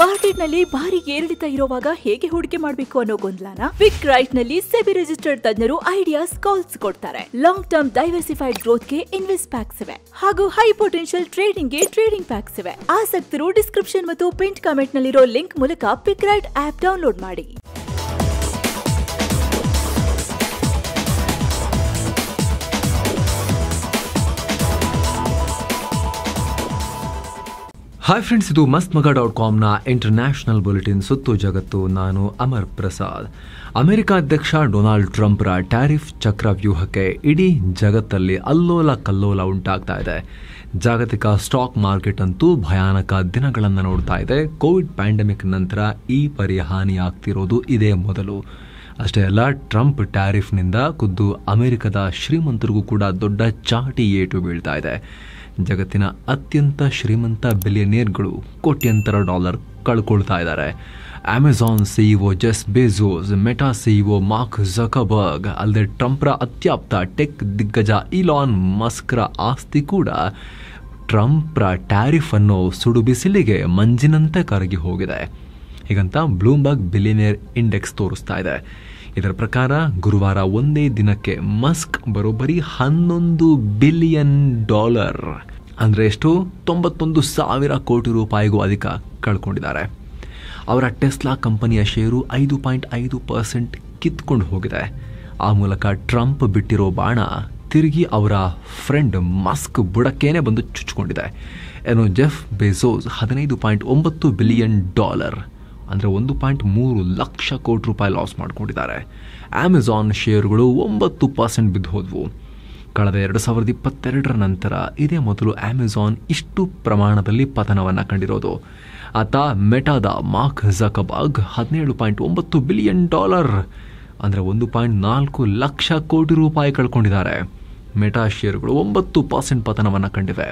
ಮಾರ್ಕೆಟ್ನಲ್ಲಿ ಭಾರಿ ಏರಿಳಿತ ಇರುವಾಗ ಹೇಗೆ ಹೂಡಿಕೆ ಮಾಡಬೇಕು ಅನ್ನೋ ಗೊಂದಲನ ಕ್ವಿಕ್ ರೈಟ್ ನಲ್ಲಿ ಸೆಬಿ ರಿಜಿಸ್ಟರ್ಡ್ ತಜ್ಞರು ಐಡಿಯಾಸ್ ಕಾಲ್ಸ್ ಕೊಡ್ತಾರೆ. ಲಾಂಗ್ ಟರ್ಮ್ ಡೈವರ್ಸಿಫೈಡ್ ಗ್ರೋತ್ ಗೆ ಇನ್ವೆಸ್ಟ್ ಪ್ಯಾಕ್ಸ್ ಇವೆ ಹಾಗೂ ಹೈ ಪೊಟೆನ್ಷಿಯಲ್ ಟ್ರೇಡಿಂಗ್ ಗೆ ಟ್ರೇಡಿಂಗ್ ಪ್ಯಾಕ್ಸ್ ಇವೆ. ಆಸಕ್ತರು ಡಿಸ್ಕ್ರಿಪ್ಷನ್ ಮತ್ತು ಪಿನ್ ಕಾಮೆಂಟ್ ನಲ್ಲಿರೋ ಲಿಂಕ್ ಮೂಲಕ ಕ್ವಿಕ್ ರೈಟ್ ಆಪ್ ಡೌನ್ಲೋಡ್ ಮಾಡಿ. ಹಾಯ್ ಫ್ರೆಂಡ್ಸ್, ಇದು mastmaga.comನ ಇಂಟರ್ನ್ಯಾಷನಲ್ ಬುಲೆಟಿನ್ ಸುತ್ತು ಜಗತ್ತು. ನಾನು ಅಮರ್ ಪ್ರಸಾದ್. ಅಮೆರಿಕ ಅಧ್ಯಕ್ಷ ಡೊನಾಲ್ಡ್ ಟ್ರಂಪ್ರ ಟ್ಯಾರಿಫ್ ಚಕ್ರವ್ಯೂಹಕ್ಕೆ ಇಡೀ ಜಗತ್ತಲ್ಲಿ ಅಲ್ಲೋಲ ಕಲ್ಲೋಲ ಉಂಟಾಗ್ತಾ ಇದೆ. ಜಾಗತಿಕ ಸ್ಟಾಕ್ ಮಾರ್ಕೆಟ್ ಅಂತೂ ಭಯಾನಕ ದಿನಗಳನ್ನು ನೋಡ್ತಾ ಇದೆ. ಕೋವಿಡ್ ಪ್ಯಾಂಡಮಿಕ್ ನಂತರ ಈ ಪರಿ ಹಾನಿಯಾಗ್ತಿರೋದು ಇದೇ ಮೊದಲು. ಅಷ್ಟೇ ಅಲ್ಲ, ಟ್ರಂಪ್ ಟ್ಯಾರಿಫ್ನಿಂದ ಖುದ್ದು ಅಮೆರಿಕದ ಶ್ರೀಮಂತರಿಗೂ ಕೂಡ ದೊಡ್ಡ ಚಾಟಿ ಏಟು ಬೀಳ್ತಾ ಇದೆ. ಜಗತ್ತಿನ ಅತ್ಯಂತ ಶ್ರೀಮಂತ ಬಿಲಿಯನೇರ್ಗಳು ಕೋಟ್ಯಂತರ ಡಾಲರ್ ಕಳ್ಕೊಳ್ತಾ ಇದ್ದಾರೆ. Amazon CEO Jeff Bezos, Meta CEO Mark Zuckerberg ಅಲ್ಲದೆ ಟ್ರಂಪ್ರ ಅತ್ಯಾಪ್ತ ಟೆಕ್ ದಿಗ್ಗಜ ಇಲಾನ್ ಮಸ್ಕ್ರ ಆಸ್ತಿ ಕೂಡ ಟ್ರಂಪ್ರ ಟ್ಯಾರಿಫ್ ಅನ್ನೋ ಸುಡು ಬಿಸಿಲಿಗೆ ಮಂಜಿನಂತೆ ಕರಗಿ ಹೋಗಿದೆ. ಹೀಗಂತ ಬ್ಲೂಮ್ಬರ್ಗ್ ಬಿಲಿಯನೇರ್ ಇಂಡೆಕ್ಸ್ ತೋರಿಸ್ತಾ ಇದೆ. ಇದರ ಪ್ರಕಾರ ಗುರುವಾರ ಒಂದೇ ದಿನಕ್ಕೆ ಮಸ್ಕ್ ಬರೋಬ್ಬರಿ $11 ಬಿಲಿಯನ್ ಅಂದರೆ ಎಷ್ಟು, 91,000 ಕೋಟಿ ರೂಪಾಯಿಗೂ ಅಧಿಕ ಕಳ್ಕೊಂಡಿದ್ದಾರೆ. ಅವರ ಟೆಸ್ಲಾ ಕಂಪನಿಯ ಷೇರು 5.5% ಕಿತ್ಕೊಂಡು ಹೋಗಿದೆ. ಆ ಮೂಲಕ ಟ್ರಂಪ್ ಬಿಟ್ಟಿರೋ ಬಾಣ ತಿರುಗಿ ಅವರ ಫ್ರೆಂಡ್ ಮಸ್ಕ್ ಬುಡಕ್ಕೇನೆ ಬಂದು ಚುಚ್ಚಿಕೊಂಡಿದೆ. ಏನು, ಜೆಫ್ ಬೆಜೋಸ್ $15.9 ಬಿಲಿಯನ್ ಅಂದರೆ 1.3 ಲಕ್ಷ ಕೋಟಿ ರೂಪಾಯಿ ಲಾಸ್ ಮಾಡಿಕೊಂಡಿದ್ದಾರೆ. ಅಮೆಜಾನ್ ಷೇರುಗಳು 9% ಬಿದ್ದು ಹೋದವು. ಕಳೆದ 2022 ನಂತರ ಇದೇ ಮೊದಲು ಅಮೆಜಾನ್ ಇಷ್ಟು ಪ್ರಮಾಣದಲ್ಲಿ ಪತನವನ್ನು ಕಂಡಿರೋದು. ಆತ ಮೆಟಾದ ಮಾರ್ಕ್ ಝಕರ್ಬರ್ಗ್ $17.9 ಬಿಲಿಯನ್ ಅಂದರೆ 1.4 ಲಕ್ಷ ಕೋಟಿ ರೂಪಾಯಿ ಕಳ್ಕೊಂಡಿದ್ದಾರೆ. ಮೆಟಾ ಷೇರುಗಳು 9% ಪತನವನ್ನು ಕಂಡಿವೆ.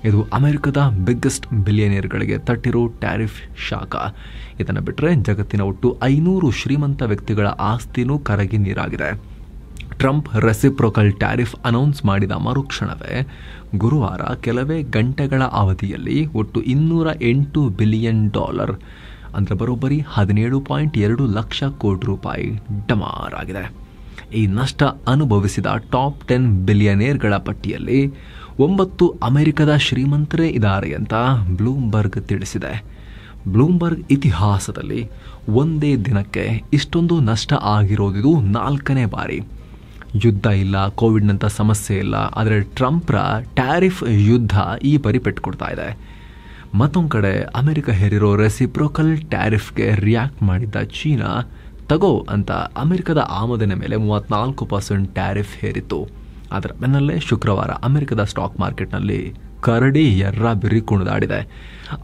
ಇದು ಅಮೆರಿಕದ ಬಿಗ್ಗೆಸ್ಟ್ ಬಿಲಿಯನೇರ್ಗಳಿಗೆ ತಟ್ಟಿರೋ ಟ್ಯಾರಿಫ್ ಶಾಖ. ಇದನ್ನು ಬಿಟ್ಟರೆ ಜಗತ್ತಿನ ಒಟ್ಟು 500 ಶ್ರೀಮಂತ ವ್ಯಕ್ತಿಗಳ ಆಸ್ತಿನೂ ಕರಗಿ ನೀರಾಗಿದೆ. ಟ್ರಂಪ್ ರೆಸಿಪ್ರೊಕಲ್ ಟ್ಯಾರಿಫ್ ಅನೌನ್ಸ್ ಮಾಡಿದ ಮರುಕ್ಷಣವೇ ಗುರುವಾರ ಕೆಲವೇ ಗಂಟೆಗಳ ಅವಧಿಯಲ್ಲಿ ಒಟ್ಟು $208 ಬಿಲಿಯನ್ ಅಂದರೆ ಬರೋಬ್ಬರಿ 17.2 ಲಕ್ಷ ಕೋಟಿ ರೂಪಾಯಿ ಡಮಾರ್ ಆಗಿದೆ. ಈ ನಷ್ಟ ಅನುಭವಿಸಿದ ಟಾಪ್ 10 ಬಿಲಿಯನೇರ್ಗಳ ಪಟ್ಟಿಯಲ್ಲಿ 9 ಅಮೆರಿಕದ ಶ್ರೀಮಂತರೇ ಇದ್ದಾರೆ ಅಂತ ಬ್ಲೂಮ್ಬರ್ಗ್ ತಿಳಿಸಿದೆ. ಬ್ಲೂಮ್ಬರ್ಗ್ ಇತಿಹಾಸದಲ್ಲಿ ಒಂದೇ ದಿನಕ್ಕೆ ಇಷ್ಟೊಂದು ನಷ್ಟ ಆಗಿರೋದು 4ನೇ ಬಾರಿ. ಯುದ್ಧ ಇಲ್ಲ, ಕೋವಿಡ್ನಂಥ ಸಮಸ್ಯೆ ಇಲ್ಲ, ಆದರೆ ಟ್ರಂಪ್ರ ಟ್ಯಾರಿಫ್ ಯುದ್ಧ ಈ ಪರಿ ಪೆಟ್ಕೊಡ್ತಾ ಇದೆ. ಮತ್ತೊಂದು ಕಡೆ ಅಮೆರಿಕ ಹೇರಿರೋ ರೆಸಿಪ್ರೊಕಲ್ ಟ್ಯಾರಿಫ್ಗೆ ರಿಯಾಕ್ಟ್ ಮಾಡಿದ್ದ ಚೀನಾ ತಗೋ ಅಂತ ಅಮೆರಿಕದ ಆಮದಿನ ಮೇಲೆ 34% ಟ್ಯಾರಿಫ್ ಹೇರಿತ್ತು. ಅದರ ಬೆನ್ನಲ್ಲೇ ಶುಕ್ರವಾರ ಅಮೆರಿಕದ ಸ್ಟಾಕ್ ಮಾರ್ಕೆಟ್ನಲ್ಲಿ ಕರಡಿ ಎರ್ರ ಬಿರಿ ಕುಣಿದಾಡಿದೆ.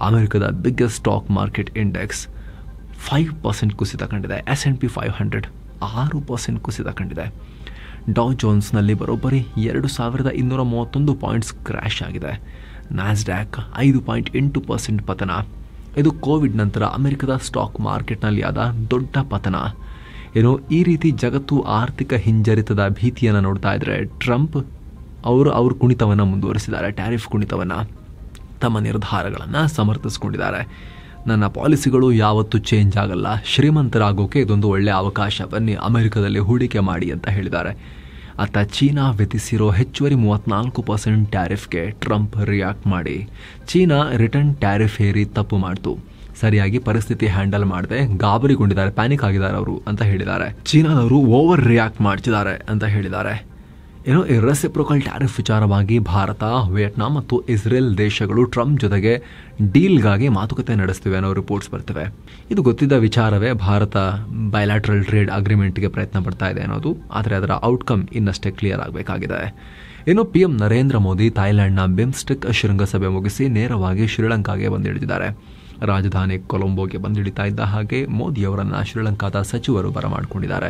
ಅಮೆರಿಕದ ಬಿಗ್ಗೆಸ್ಟ್ ಸ್ಟಾಕ್ ಮಾರ್ಕೆಟ್ ಇಂಡೆಕ್ಸ್ 5% ಕುಸಿತ ಕಂಡಿದೆ. S&P 500 6% ಕುಸಿತ ಕಂಡಿದೆ. ಡೌ ಜೋನ್ಸ್ನಲ್ಲಿ ಬರೋಬ್ಬರಿ 2231 ಪಾಯಿಂಟ್ಸ್ ಕ್ರ್ಯಾಶ್ ಆಗಿದೆ. ನ್ಯಾಸ್ಡ್ಯಾಕ್ 5.8% ಪತನ. ಇದು ಕೋವಿಡ್ ನಂತರ ಅಮೆರಿಕದ ಸ್ಟಾಕ್ ಮಾರ್ಕೆಟ್ನಲ್ಲಿ ಆದ ದೊಡ್ಡ ಪತನ. ಏನೋ ಈ ರೀತಿ ಜಗತ್ತು ಆರ್ಥಿಕ ಹಿಂಜರಿತದ ಭೀತಿಯನ್ನು ನೋಡ್ತಾ ಇದ್ರೆ ಟ್ರಂಪ್ ಅವರು ಕುಣಿತವನ್ನು ಮುಂದುವರಿಸಿದ್ದಾರೆ. ಟ್ಯಾರಿಫ್ ಕುಣಿತವನ್ನು, ತಮ್ಮ ನಿರ್ಧಾರಗಳನ್ನು ಸಮರ್ಥಿಸಿಕೊಂಡಿದ್ದಾರೆ. ನನ್ನ ಪಾಲಿಸಿಗಳು ಯಾವತ್ತೂ ಚೇಂಜ್ ಆಗಲ್ಲ, ಶ್ರೀಮಂತರಾಗೋಕೆ ಇದೊಂದು ಒಳ್ಳೆಯ ಅವಕಾಶ, ಬನ್ನಿ ಅಮೆರಿಕದಲ್ಲಿ ಹೂಡಿಕೆ ಮಾಡಿ ಅಂತ ಹೇಳಿದ್ದಾರೆ. ಆತ ಚೀನಾ ವಿಧಿಸಿರೋ ಹೆಚ್ಚುವರಿ 34% ಟ್ಯಾರಿಫ್ಗೆ ಟ್ರಂಪ್ ರಿಯಾಕ್ಟ್ ಮಾಡಿ ಚೀನಾ ರಿಟರ್ನ್ ಟ್ಯಾರಿಫ್ ಹೇರಿ ತಪ್ಪು ಮಾಡ್ತು. ಸರಿಯಾಗಿ ಪರಿಸ್ಥಿತಿ ಹ್ಯಾಂಡಲ್ ಮಾಡದೆ ಗಾಬರಿಗೊಂಡಿದ್ದಾರೆ, ಪ್ಯಾನಿಕ್ ಆಗಿದ್ದಾರೆ ಅವರು ಅಂತ ಹೇಳಿದ್ದಾರೆ. ಚೀನಾದವರು ಓವರ್ ರಿಯಾಕ್ಟ್ ಮಾಡ್ತಿದ್ದಾರೆ ಅಂತ ಹೇಳಿದ್ದಾರೆ. ಏನೋ ಈ ರೆಸಿಪ್ರೊಕಲ್ ಟ್ಯಾರಿಫ್ ವಿಚಾರವಾಗಿ ಭಾರತ, ವಿಯೆಟ್ನಾಂ ಮತ್ತು ಇಸ್ರೇಲ್ ದೇಶಗಳು ಟ್ರಂಪ್ ಜೊತೆಗೆ ಡೀಲ್ಗಾಗಿ ಮಾತುಕತೆ ನಡೆಸ್ತಿವೆ ಅನ್ನೋ ರಿಪೋರ್ಟ್ಸ್ ಬರ್ತಿವೆ. ಇದು ಗೊತ್ತಿದ್ದ ವಿಚಾರವೇ. ಭಾರತ ಬೈಲ್ಯಾಟ್ರಲ್ ಟ್ರೇಡ್ ಅಗ್ರಿಮೆಂಟ್ಗೆ ಪ್ರಯತ್ನ ಪಡ್ತಾ ಇದೆ ಅನ್ನೋದು. ಆದರೆ ಅದರ ಔಟ್ಕಮ್ ಇನ್ನಷ್ಟೇ ಕ್ಲಿಯರ್ ಆಗಬೇಕಾಗಿದೆ. ಇನ್ನು PM ನರೇಂದ್ರ ಮೋದಿ ಥಾಯ್ಲೆಂಡ್ನ ಬಿಮ್ಸ್ಟೆಕ್ ಶೃಂಗಸಭೆ ಮುಗಿಸಿ ನೇರವಾಗಿ ಶ್ರೀಲಂಕಾಗೆ ಬಂದಿಳಿದಿದ್ದಾರೆ. ರಾಜಧಾನಿ ಕೊಲಂಬೋಗೆ ಬಂದಿಳಿತಾ ಇದ್ದ ಹಾಗೆ ಮೋದಿಯವರನ್ನು ಶ್ರೀಲಂಕಾದ ಸಚಿವರು ಬರಮಾಡಿಕೊಂಡಿದ್ದಾರೆ.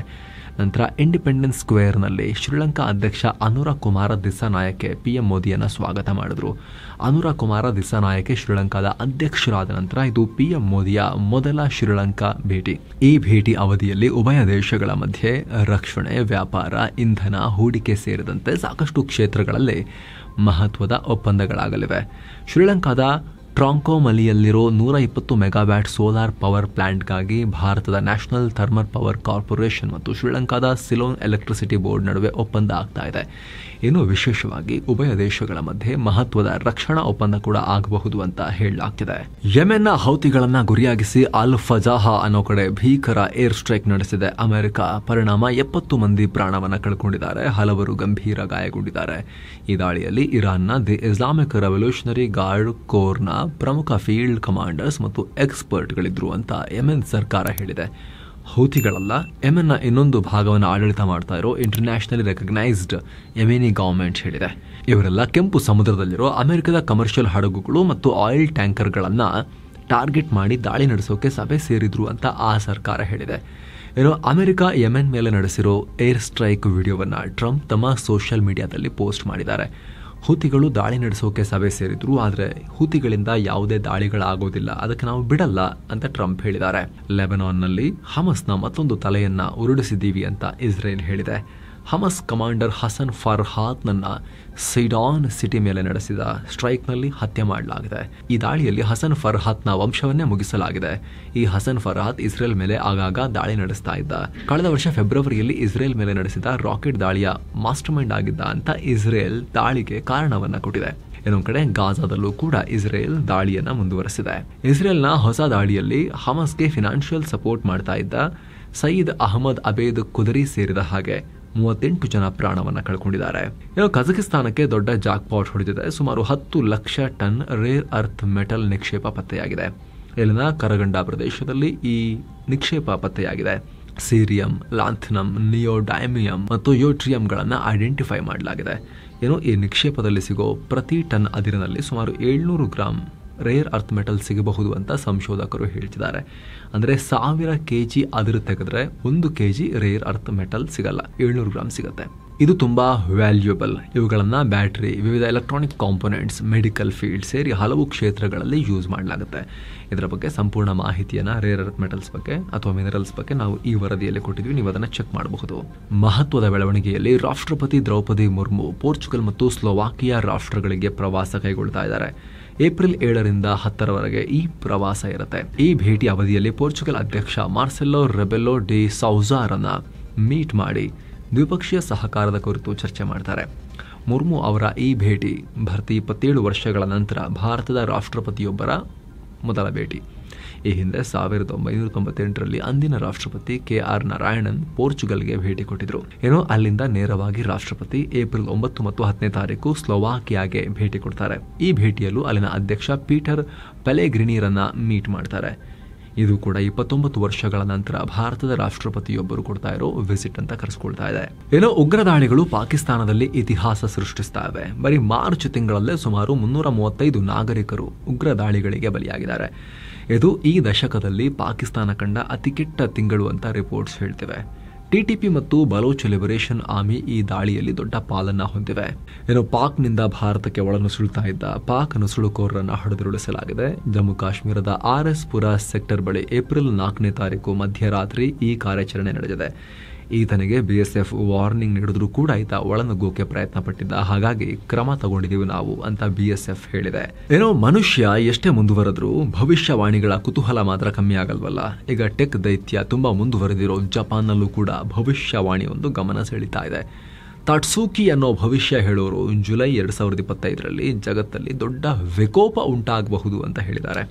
ನಂತರ ಇಂಡಿಪೆಂಡೆನ್ಸ್ ಸ್ಕ್ವೇರ್ನಲ್ಲಿ ಶ್ರೀಲಂಕಾ ಅಧ್ಯಕ್ಷ ಅನುರಾ ಕುಮಾರ ದಿಸ್ಸಾನಾಯಕೆ PM ಮೋದಿಯನ್ನು ಸ್ವಾಗತ ಮಾಡಿದ್ರು. ಅನುರಾ ಕುಮಾರ ದಿಸ್ಸಾನಾಯಕೆ ಶ್ರೀಲಂಕಾದ ಅಧ್ಯಕ್ಷರಾದ ನಂತರ ಇದು PM ಮೋದಿಯ ಮೊದಲ ಶ್ರೀಲಂಕಾ ಭೇಟಿ. ಈ ಭೇಟಿ ಅವಧಿಯಲ್ಲಿ ಉಭಯ ದೇಶಗಳ ಮಧ್ಯೆ ರಕ್ಷಣೆ, ವ್ಯಾಪಾರ, ಇಂಧನ, ಹೂಡಿಕೆ ಸೇರಿದಂತೆ ಸಾಕಷ್ಟು ಕ್ಷೇತ್ರಗಳಲ್ಲಿ ಮಹತ್ವದ ಒಪ್ಪಂದಗಳಾಗಲಿವೆ. ಶ್ರೀಲಂಕಾದ ಟ್ರಾಂಕೋಮಲಿಯಲ್ಲಿರೋ 120 ಮೆಗಾವ್ಯಾಟ್ ಸೋಲಾರ್ ಪವರ್ ಪ್ಲಾಂಟ್ಗಾಗಿ ಭಾರತದ ನ್ಯಾಷನಲ್ ಥರ್ಮಲ್ ಪವರ್ ಕಾರ್ಪೊರೇಷನ್ ಮತ್ತು ಶ್ರೀಲಂಕಾದ ಸಿಲೋನ್ ಎಲೆಕ್ಟ್ರಿಸಿಟಿ ಬೋರ್ಡ್ ನಡುವೆ ಒಪ್ಪಂದ ಆಗ್ತಾ ಇದೆ. ಇನ್ನು ವಿಶೇಷವಾಗಿ ಉಭಯ ದೇಶಗಳ ಮಧ್ಯೆ ಮಹತ್ವದ ರಕ್ಷಣಾ ಒಪ್ಪಂದ ಕೂಡ ಆಗಬಹುದು ಅಂತ ಹೇಳಲಾಗ್ತಿದೆ. ಯೆಮೆನ್ನ ಹೌತಿಗಳನ್ನ ಗುರಿಯಾಗಿಸಿ ಅಲ್ ಫಜಾಹಾ ಅನ್ನೋ ಕಡೆ ಭೀಕರ ಏರ್ ಸ್ಟ್ರೈಕ್ ನಡೆಸಿದೆ ಅಮೆರಿಕ. ಪರಿಣಾಮ 70 ಮಂದಿ ಪ್ರಾಣವನ್ನ ಕಳ್ಕೊಂಡಿದ್ದಾರೆ, ಹಲವರು ಗಂಭೀರ ಗಾಯಗೊಂಡಿದ್ದಾರೆ. ಈ ದಾಳಿಯಲ್ಲಿ ಇರಾನ್ನ ದಿ ಇಸ್ಲಾಮಿಕ್ ರೆವಲ್ಯೂಷನರಿ ಗಾರ್ಡ್ ಕೋರ್ನ ಪ್ರಮುಖ ಫೀಲ್ಡ್ ಕಮಾಂಡರ್ಸ್ ಮತ್ತು ಎಕ್ಸ್ಪರ್ಟ್ಗಳಿದ್ರು ಅಂತ ಯೆಮೆನ್ ಸರ್ಕಾರ ಹೇಳಿದೆ. ಹೌತಿಗಳಲ್ಲ, ಯೆಮೆನ್ನ ಇನ್ನೊಂದು ಭಾಗವನ್ನು ಆಡಳಿತ ಮಾಡ್ತಾ ಇರೋ ಇಂಟರ್ನ್ಯಾಷನಲಿ ರೆಕಗ್ನೈಸ್ಡ್ ಯೆಮೆನಿ ಗವರ್ಮೆಂಟ್ ಹೇಳಿದೆ. ಇವರೆಲ್ಲ ಕೆಂಪು ಸಮುದ್ರದಲ್ಲಿರೋ ಅಮೆರಿಕದ ಕಮರ್ಷಿಯಲ್ ಹಡಗುಗಳು ಮತ್ತು ಆಯಿಲ್ ಟ್ಯಾಂಕರ್ಗಳನ್ನ ಟಾರ್ಗೆಟ್ ಮಾಡಿ ದಾಳಿ ನಡೆಸೋಕೆ ಸಭೆ ಸೇರಿದ್ರು ಅಂತ ಆ ಸರ್ಕಾರ ಹೇಳಿದೆ. ಏನೋ ಅಮೆರಿಕ ಯೆಮೆನ್ ಮೇಲೆ ನಡೆಸಿರೋ ಏರ್ ಸ್ಟ್ರೈಕ್ ವಿಡಿಯೋವನ್ನ ಟ್ರಂಪ್ ತಮ್ಮ ಸೋಷಿಯಲ್ ಮೀಡಿಯಾದಲ್ಲಿ ಪೋಸ್ಟ್ ಮಾಡಿದ್ದಾರೆ. ಹೂತಿಗಳು ದಾಳಿ ನಡೆಸೋಕೆ ಸಭೆ ಸೇರಿದ್ರು, ಆದರೆ ಹೂತಿಗಳಿಂದ ಯಾವುದೇ ದಾಳಿಗಳಾಗೋದಿಲ್ಲ, ಅದಕ್ಕೆ ನಾವು ಬಿಡಲ್ಲ ಅಂತ ಟ್ರಂಪ್ ಹೇಳಿದ್ದಾರೆ. ಲೆಬನಾನ್ನಲ್ಲಿ ಹಮಸ್ನ ಮತ್ತೊಂದು ತಲೆಯನ್ನ ಉರುಳಿಸಿದ್ದೀವಿ ಅಂತ ಇಸ್ರೇಲ್ ಹೇಳಿದೆ. ಹಮಸ್ ಕಮಾಂಡರ್ ಹಸನ್ ಫರ್ಹಾತ್ನನ್ನ ಸೈಡಾನ್ ಸಿಟಿ ಮೇಲೆ ನಡೆಸಿದ ಸ್ಟ್ರೈಕ್ನಲ್ಲಿ ಹತ್ಯೆ ಮಾಡಲಾಗಿದೆ. ಈ ದಾಳಿಯಲ್ಲಿ ಹಸನ್ ಫರ್ಹಾತ್ನ ವಂಶವನ್ನೇ ಮುಗಿಸಲಾಗಿದೆ. ಈ ಹಸನ್ ಫರ್ಹಾತ್ ಇಸ್ರೇಲ್ ಮೇಲೆ ಆಗಾಗ ದಾಳಿ ನಡೆಸ್ತಾ ಇದ್ದ. ಕಳೆದ ವರ್ಷ ಫೆಬ್ರವರಿಯಲ್ಲಿ ಇಸ್ರೇಲ್ ಮೇಲೆ ನಡೆಸಿದ ರಾಕೆಟ್ ದಾಳಿಯ ಮಾಸ್ಟರ್ ಮೈಂಡ್ ಆಗಿದ್ದ ಅಂತ ಇಸ್ರೇಲ್ ದಾಳಿಗೆ ಕಾರಣವನ್ನ ಕೊಟ್ಟಿದೆ. ಇನ್ನೊಂದು ಕಡೆ ಗಾಜಾದಲ್ಲೂ ಕೂಡ ಇಸ್ರೇಲ್ ದಾಳಿಯನ್ನ ಮುಂದುವರೆಸಿದೆ. ಇಸ್ರೇಲ್ನ ಹೊಸ ದಾಳಿಯಲ್ಲಿ ಹಮಸ್ಗೆ ಫಿನಾನ್ಷಿಯಲ್ ಸಪೋರ್ಟ್ ಮಾಡ್ತಾ ಇದ್ದ ಸಯೀದ್ ಅಹಮದ್ ಅಬೇದ್ ಕುದರಿ ಸೇರಿದ ಹಾಗೆ 38 ಜನ ಪ್ರಾಣವನ್ನ ಕಳ್ಕೊಂಡಿದ್ದಾರೆ. ಕಜಕಿಸ್ತಾನಕ್ಕೆ ದೊಡ್ಡ ಜಾಕ್ಪಾಟ್ ಹೊಡೆದಿದೆ. ಸುಮಾರು 10 lakh ton rare earth metal ನಿಕ್ಷೇಪ ಪತ್ತೆಯಾಗಿದೆ. ಇಲ್ಲಿನ ಕರಗಂಡ ಪ್ರದೇಶದಲ್ಲಿ ಈ ನಿಕ್ಷೇಪ ಪತ್ತೆಯಾಗಿದೆ. ಸೀರಿಯಂ, ಲಾಂಥಿನಂ, ನಿಯೋಡೈಮಿಯಂ ಮತ್ತು ಯೋಟ್ರಿಯಂಗಳನ್ನು ಐಡೆಂಟಿಫೈ ಮಾಡಲಾಗಿದೆ. ಈ ನಿಕ್ಷೇಪದಲ್ಲಿ ಸಿಗೋ ಪ್ರತಿ ಟನ್ ಅದಿರಿನಲ್ಲಿ ಸುಮಾರು 700 ಗ್ರಾಂ ರೇರ್ ಅರ್ತ್ ಮೆಟಲ್ ಸಿಗಬಹುದು ಅಂತ ಸಂಶೋಧಕರು ಹೇಳ್ತಿದ್ದಾರೆ. ಅಂದರೆ 1000 kg ಅದಿರು ತೆಗೆದ್ರೆ 1 kg ರೇರ್ ಅರ್ತ್ ಮೆಟಲ್ ಸಿಗಲ್ಲ, 700 ಗ್ರಾಂ ಸಿಗುತ್ತೆ. ಇದು ತುಂಬಾ ವ್ಯಾಲ್ಯೂಯಬಲ್. ಇವುಗಳನ್ನ ಬ್ಯಾಟರಿ, ವಿವಿಧ ಎಲೆಕ್ಟ್ರಾನಿಕ್ ಕಾಂಪೊನೆಂಟ್ಸ್, ಮೆಡಿಕಲ್ ಫೀಲ್ಡ್ ಸೇರಿ ಹಲವು ಕ್ಷೇತ್ರಗಳಲ್ಲಿ ಯೂಸ್ ಮಾಡಲಾಗುತ್ತೆ. ಇದರ ಬಗ್ಗೆ ಸಂಪೂರ್ಣ ಮಾಹಿತಿಯನ್ನ ರೇರ್ ಅರ್ತ್ ಮೆಟಲ್ಸ್ ಬಗ್ಗೆ ಅಥವಾ ಮಿನರಲ್ಸ್ ಬಗ್ಗೆ ನಾವು ಈ ವರದಿಯಲ್ಲಿ ಕೊಟ್ಟಿದ್ವಿ, ನೀವು ಅದನ್ನ ಚೆಕ್ ಮಾಡಬಹುದು. ಮಹತ್ವದ ಬೆಳವಣಿಗೆಯಲ್ಲಿ ರಾಷ್ಟ್ರಪತಿ ದ್ರೌಪದಿ ಮುರ್ಮು ಪೋರ್ಚುಗಲ್ ಮತ್ತು ಸ್ಲೋವಾಕಿಯಾ ರಾಷ್ಟ್ರಗಳಿಗೆ ಪ್ರವಾಸ ಕೈಗೊಳ್ತಾ ಇದ್ದಾರೆ. ಏಪ್ರಿಲ್ 7ರಿಂದ 10ರವರೆಗೆ ಈ ಪ್ರವಾಸ ಇರುತ್ತೆ. ಈ ಭೇಟಿ ಅವಧಿಯಲ್ಲಿ ಪೋರ್ಚುಗಲ್ ಅಧ್ಯಕ್ಷ ಮಾರ್ಸೆಲೋ ರೆಬೆಲ್ಲೋ ಡಿ ಸೌಜಾರನ್ನ ಮೀಟ್ ಮಾಡಿ ದ್ವಿಪಕ್ಷೀಯ ಸಹಕಾರದ ಕುರಿತು ಚರ್ಚೆ ಮಾಡ್ತಾರೆ. ಮುರ್ಮು ಅವರ ಈ ಭೇಟಿ 27 ವರ್ಷಗಳ ನಂತರ ಭಾರತದ ರಾಷ್ಟ್ರಪತಿಯೊಬ್ಬರ ಮೊದಲ ಭೇಟಿ. ಈ ಹಿಂದೆ 1998ರಲ್ಲಿ ಅಂದಿನ ರಾಷ್ಟ್ರಪತಿ KR ನಾರಾಯಣನ್ ಪೋರ್ಚುಗಲ್ಗೆ ಭೇಟಿ ಕೊಟ್ಟಿದ್ರು. ಅಲ್ಲಿಂದ ನೇರವಾಗಿ ರಾಷ್ಟ್ರಪತಿ ಏಪ್ರಿಲ್ 9 ಮತ್ತು 10ನೇ ತಾರೀಕು ಸ್ಲೋವಾಕಿಯಾಗೆ ಭೇಟಿ ಕೊಡ್ತಾರೆ. ಈ ಭೇಟಿಯಲ್ಲೂ ಅಲ್ಲಿನ ಅಧ್ಯಕ್ಷ ಪೀಟರ್ ಪೆಲೆಗ್ರಿನಿರನ್ನ ಮೀಟ್ ಮಾಡ್ತಾರೆ. ಇದು ಕೂಡ 29 ವರ್ಷಗಳ ನಂತರ ಭಾರತದ ರಾಷ್ಟ್ರಪತಿಯೊಬ್ಬರು ಕೊಡ್ತಾ ಇರೋ ವಿಸಿಟ್ ಅಂತ ಕರೆಸ್ಕೊಳ್ತಾ ಇದೆ. ಉಗ್ರ ದಾಳಿಗಳು ಪಾಕಿಸ್ತಾನದಲ್ಲಿ ಇತಿಹಾಸ ಸೃಷ್ಟಿಸ್ತಾ ಇವೆ. ಬರೀ ಮಾರ್ಚ್ ತಿಂಗಳಲ್ಲೇ ಸುಮಾರು 335 ನಾಗರಿಕರು ಉಗ್ರ ದಾಳಿಗಳಿಗೆ ಬಲಿಯಾಗಿದ್ದಾರೆ. ಇದು ಈ ದಶಕದಲ್ಲಿ ಪಾಕಿಸ್ತಾನ ಕಂಡ ಅತಿ ಕೆಟ್ಟ ತಿಂಗಳು ಅಂತ ರಿಪೋರ್ಟ್ಸ್ ಹೇಳ್ತಿವೆ. ಟಿಟಿಪಿ ಮತ್ತು ಬಲೋಚ್ ಲಿಬರೇಷನ್ ಆರ್ಮಿ ಈ ದಾಳಿಯಲ್ಲಿ ದೊಡ್ಡ ಪಾಲನ್ನ ಹೊಂದಿವೆ. ಪಾಕ್ನಿಂದ ಭಾರತಕ್ಕೆ ಒಳನುಸುಳ್ತಾ ಇದ್ದ ಪಾಕ್ ನುಸುಳುಕೋರರನ್ನ ಹೊಡೆದುರುಳಿಸಲಾಗಿದೆ. ಜಮ್ಮು ಕಾಶ್ಮೀರದ RS ಪುರ ಸೆಕ್ಟರ್ ಬಳಿ ಏಪ್ರಿಲ್ 4ನೇ ತಾರೀಕು ಮಧ್ಯರಾತ್ರಿ ಈ ಕಾರ್ಯಾಚರಣೆ ನಡೆದಿದೆ. ಈತನಿಗೆ BSF ವಾರ್ನಿಂಗ್ ನೀಡಿದ್ರೂ ಕೂಡ ಈತ ಒಳನುಗ್ಗೋಕೆ ಪ್ರಯತ್ನ ಪಟ್ಟಿದ್ದ, ಹಾಗಾಗಿ ಕ್ರಮ ತಗೊಂಡಿದ್ದೀವಿ ನಾವು ಅಂತ BSF ಹೇಳಿದೆ. ಮನುಷ್ಯ ಎಷ್ಟೇ ಮುಂದುವರೆದ್ರೂ ಭವಿಷ್ಯವಾಣಿಗಳ ಕುತೂಹಲ ಮಾತ್ರ ಕಮ್ಮಿ ಆಗಲ್ವಲ್ಲ. ಈಗ ಟೆಕ್ ದೈತ್ಯ ತುಂಬಾ ಮುಂದುವರೆದಿರೋ ಜಪಾನ್ನಲ್ಲೂ ಕೂಡ ಭವಿಷ್ಯವಾಣಿ ಒಂದು ಗಮನ ಸೆಳೀತಾ ಇದೆ. ತಾಟ್ಸೂಕಿ ಅನ್ನೋ ಭವಿಷ್ಯ ಹೇಳೋರು ಜುಲೈ 2025ರಲ್ಲಿ ಜಗತ್ತಲ್ಲಿ ದೊಡ್ಡ ವಿಕೋಪ ಉಂಟಾಗಬಹುದು ಅಂತ ಹೇಳಿದ್ದಾರೆ.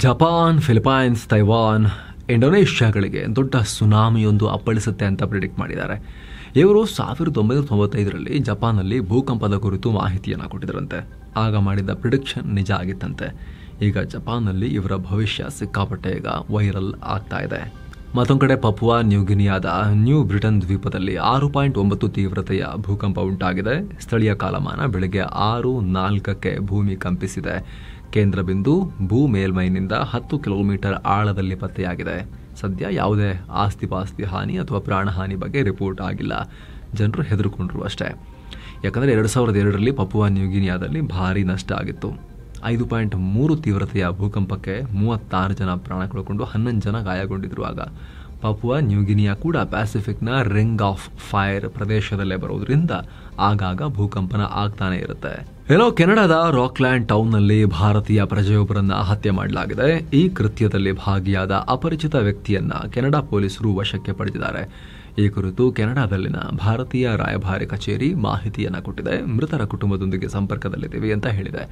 ಜಪಾನ್, ಫಿಲಿಪೈನ್ಸ್, ತೈವಾನ್, ಇಂಡೋನೇಷ್ಯಾಗಳಿಗೆ ದೊಡ್ಡ ಸುನಾಮಿಯೊಂದು ಅಪ್ಪಳಿಸುತ್ತೆ ಅಂತ ಪ್ರಿಡಿಕ್ಟ್ ಮಾಡಿದ್ದಾರೆ. ಇವರು 1995ರಲ್ಲಿ ಜಪಾನ್ನಲ್ಲಿ ಭೂಕಂಪದ ಕುರಿತು ಮಾಹಿತಿಯನ್ನು ಕೊಟ್ಟಿದ್ದರಂತೆ. ಆಗ ಮಾಡಿದ ಪ್ರಿಡಿಕ್ಷನ್ ನಿಜ ಆಗಿತ್ತಂತೆ. ಈಗ ಜಪಾನ್ನಲ್ಲಿ ಇವರ ಭವಿಷ್ಯ ಸಿಕ್ಕಾಪಟ್ಟೆ ಈಗ ವೈರಲ್ ಆಗ್ತಾ ಇದೆ. ಮತ್ತೊಂದು ಕಡೆ ಪಪುವಾ ನ್ಯೂಗಿನಿಯಾದ ನ್ಯೂ ಬ್ರಿಟನ್ ದ್ವೀಪದಲ್ಲಿ 6.9 ತೀವ್ರತೆಯ ಭೂಕಂಪ ಉಂಟಾಗಿದೆ. ಸ್ಥಳೀಯ ಕಾಲಮಾನ ಬೆಳಗ್ಗೆ 6:04ಕ್ಕೆ ಭೂಮಿ ಕಂಪಿಸಿದೆ. ಕೇಂದ್ರ ಬಿಂದು ಭೂ ಮೇಲ್ಮೈನಿಂದ 10 ಕಿಲೋಮೀಟರ್ ಆಳದಲ್ಲಿ ಪತ್ತೆಯಾಗಿದೆ. ಸದ್ಯ ಯಾವುದೇ ಆಸ್ತಿಪಾಸ್ತಿ ಹಾನಿ ಅಥವಾ ಪ್ರಾಣಹಾನಿ ಬಗ್ಗೆ ರಿಪೋರ್ಟ್ ಆಗಿಲ್ಲ. ಜನರು ಹೆದರ್ಕೊಂಡ್ರು ಅಷ್ಟೇ. ಯಾಕಂದರೆ 2002ರಲ್ಲಿ ಪಪುವಾ ನ್ಯೂಗಿನಿಯಾದಲ್ಲಿ ಭಾರಿ ನಷ್ಟ ಆಗಿತ್ತು. 5.3 ತೀವ್ರತೆಯ ಭೂಕಂಪಕ್ಕೆ 36 ಜನ ಪ್ರಾಣ ಕಳ್ಕೊಂಡು 11 ಜನ ಗಾಯಗೊಂಡಿದ್ರು. ಆಗ ಪಾಪುವಾ ನ್ಯೂಗಿನಿಯಾ ಕೂಡ ಪ್ಯಾಸಿಫಿಕ್ನ ರಿಂಗ್ ಆಫ್ ಫೈರ್ ಪ್ರದೇಶದಲ್ಲೇ ಬರೋದ್ರಿಂದ ಆಗಾಗ ಭೂಕಂಪನ ಆಗ್ತಾನೆ ಇರುತ್ತೆ. ಕೆನಡಾದ ರಾಕ್ಲ್ಯಾಂಡ್ ಟೌನ್ನಲ್ಲಿ ಭಾರತೀಯ ಪ್ರಜೆಯೊಬ್ಬರನ್ನ ಹತ್ಯೆ ಮಾಡಲಾಗಿದೆ. ಈ ಕೃತ್ಯದಲ್ಲಿ ಭಾಗಿಯಾದ ಅಪರಿಚಿತ ವ್ಯಕ್ತಿಯನ್ನ ಕೆನಡಾ ಪೊಲೀಸರು ವಶಕ್ಕೆ ಪಡೆದಿದ್ದಾರೆ. ಈ ಕುರಿತು ಕೆನಡಾದಲ್ಲಿನ ಭಾರತೀಯ ರಾಯಭಾರಿ ಕಚೇರಿ ಮಾಹಿತಿಯನ್ನ ಕೊಟ್ಟಿದೆ. ಮೃತರ ಕುಟುಂಬದೊಂದಿಗೆ ಸಂಪರ್ಕದಲ್ಲಿದ್ದೀವಿ ಅಂತ ಹೇಳಿದೆ.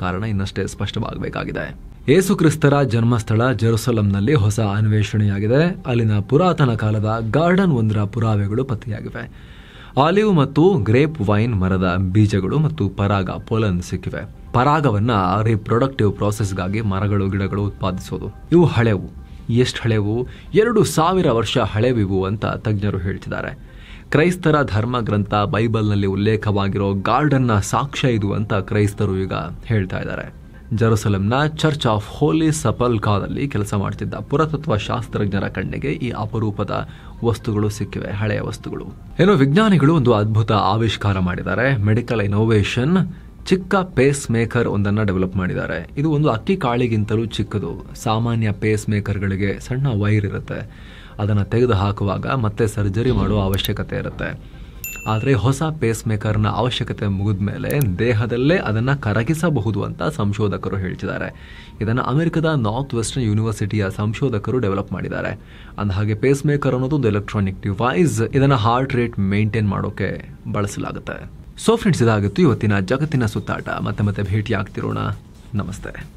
ಕಾರಣ ಇನ್ನಷ್ಟೇ ಸ್ಪಷ್ಟವಾಗಬೇಕಾಗಿದೆ. ಯೇಸು ಕ್ರಿಸ್ತರ ಜನ್ಮಸ್ಥಳ ಜೆರುಸಲಂನಲ್ಲಿ ಹೊಸ ಅನ್ವೇಷಣೆಯಾಗಿದೆ. ಅಲ್ಲಿನ ಪುರಾತನ ಕಾಲದ ಗಾರ್ಡನ್ ಒಂದರ ಪುರಾವೆಗಳು ಪತ್ತೆಯಾಗಿವೆ. ಆಲಿವ್ ಮತ್ತು ಗ್ರೇಪ್ ವೈನ್ ಮರದ ಬೀಜಗಳು ಮತ್ತು ಪರಾಗ ಪೊಲನ್ ಸಿಕ್ಕಿವೆ. ಪರಾಗವನ್ನ ರಿಪ್ರೊಡಕ್ಟಿವ್ ಪ್ರಾಸೆಸ್ಗಾಗಿ ಮರಗಳು ಗಿಡಗಳು ಉತ್ಪಾದಿಸೋದು. ಇವು ಹಳೆವು. ಎಷ್ಟು ಹಳೆವು? 2000 ವರ್ಷ ಹಳೆವಿವು ಅಂತ ತಜ್ಞರು ಹೇಳ್ತಿದ್ದಾರೆ. ಕ್ರೈಸ್ತರ ಧರ್ಮ ಗ್ರಂಥ ಬೈಬಲ್ನಲ್ಲಿ ಉಲ್ಲೇಖವಾಗಿರೋ ಗಾರ್ಡನ್ನ ಸಾಕ್ಷ್ಯ ಇದು ಅಂತ ಕ್ರೈಸ್ತರು ಈಗ ಹೇಳ್ತಾ ಇದ್ದಾರೆ. ಜೆರುಸಲೆಂನ ಚರ್ಚ್ ಆಫ್ ಹೋಲಿ ಸಪಲ್ಕಾದಲ್ಲಿ ಕೆಲಸ ಮಾಡ್ತಿದ್ದ ಪುರಾತತ್ವ ಶಾಸ್ತ್ರಜ್ಞರ ಕಣ್ಣಿಗೆ ಈ ಅಪರೂಪದ ವಸ್ತುಗಳು ಸಿಕ್ಕಿವೆ, ಹಳೆಯ ವಸ್ತುಗಳು. ವಿಜ್ಞಾನಿಗಳು ಒಂದು ಅದ್ಭುತ ಆವಿಷ್ಕಾರ ಮಾಡಿದ್ದಾರೆ. Medical innovation. ಚಿಕ್ಕ ಪೇಸ್ ಮೇಕರ್ ಒಂದನ್ನು ಡೆವಲಪ್ ಮಾಡಿದ್ದಾರೆ. ಇದು ಒಂದು ಅಕ್ಕಿ ಕಾಳಿಗಿಂತಲೂ ಚಿಕ್ಕದು. ಸಾಮಾನ್ಯ ಪೇಸ್ ಮೇಕರ್ಗಳಿಗೆ ಸಣ್ಣ ವೈರ್ ಇರುತ್ತೆ. ಅದನ್ನು ತೆಗೆದು ಹಾಕುವಾಗ ಮತ್ತೆ ಸರ್ಜರಿ ಮಾಡುವ ಅವಶ್ಯಕತೆ ಇರುತ್ತೆ. ಆದರೆ ಹೊಸ ಪೇಸ್ ಮೇಕರ್ನ ಅವಶ್ಯಕತೆ ಮುಗಿದ ಮೇಲೆ ದೇಹದಲ್ಲೇ ಅದನ್ನು ಕರಗಿಸಬಹುದು ಅಂತ ಸಂಶೋಧಕರು ಹೇಳ್ತಿದ್ದಾರೆ. ಇದನ್ನು ಅಮೆರಿಕದ ನಾರ್ತ್ ವೆಸ್ಟರ್ನ್ ಯೂನಿವರ್ಸಿಟಿಯ ಸಂಶೋಧಕರು ಡೆವಲಪ್ ಮಾಡಿದ್ದಾರೆ. ಅಂದಹಾಗೆ ಪೇಸ್ ಮೇಕರ್ ಅನ್ನೋದು ಒಂದು ಎಲೆಕ್ಟ್ರಾನಿಕ್ ಡಿವೈಸ್. ಇದನ್ನು ಹಾರ್ಟ್ ರೇಟ್ ಮೇಂಟೈನ್ ಮಾಡೋಕೆ ಬಳಸಲಾಗುತ್ತೆ. ಸೊ ಫ್ರೆಂಡ್ಸ್, ಇದಾಗಿತ್ತು ಇವತ್ತಿನ ಜಗತ್ತಿನ ಸುತ್ತಾಟ. ಮತ್ತೆ ಭೇಟಿ ಆಗ್ತಿರೋಣ. ನಮಸ್ತೆ.